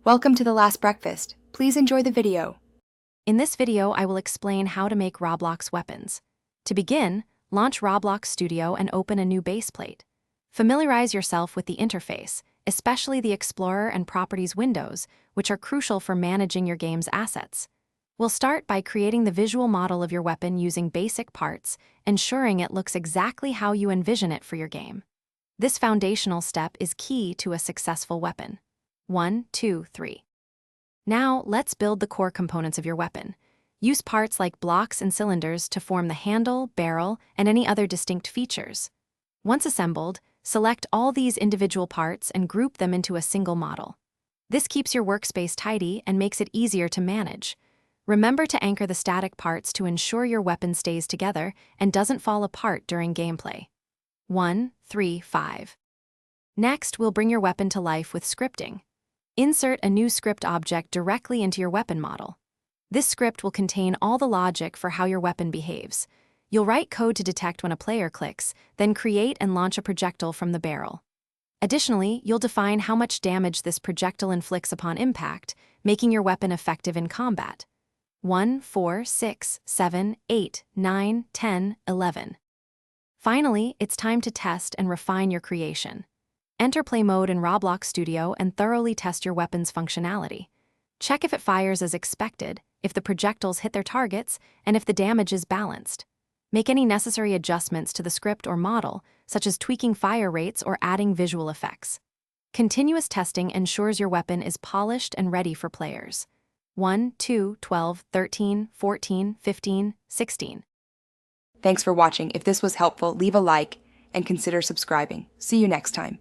Welcome to the last breakfast. Please enjoy the video. In this video, I will explain how to make Roblox weapons. To begin, launch Roblox Studio and open a new base plate. Familiarize yourself with the interface, especially the Explorer and Properties windows, which are crucial for managing your game's assets. We'll start by creating the visual model of your weapon using basic parts, ensuring it looks exactly how you envision it for your game. This foundational step is key to a successful weapon. 1, 2, 3. Now, let's build the core components of your weapon. Use parts like blocks and cylinders to form the handle, barrel, and any other distinct features. Once assembled, select all these individual parts and group them into a single model. This keeps your workspace tidy and makes it easier to manage. Remember to anchor the static parts to ensure your weapon stays together and doesn't fall apart during gameplay. 1, 3, 5. Next, we'll bring your weapon to life with scripting. Insert a new script object directly into your weapon model. This script will contain all the logic for how your weapon behaves. You'll write code to detect when a player clicks, then create and launch a projectile from the barrel. Additionally, you'll define how much damage this projectile inflicts upon impact, making your weapon effective in combat. 1, 4, 6, 7, 8, 9, 10, 11. Finally, it's time to test and refine your creation. Enter play mode in Roblox Studio and thoroughly test your weapon's functionality. Check if it fires as expected, if the projectiles hit their targets, and if the damage is balanced. Make any necessary adjustments to the script or model, such as tweaking fire rates or adding visual effects. Continuous testing ensures your weapon is polished and ready for players. 1, 2, 12, 13, 14, 15, 16. Thanks for watching. If this was helpful, leave a like and consider subscribing. See you next time.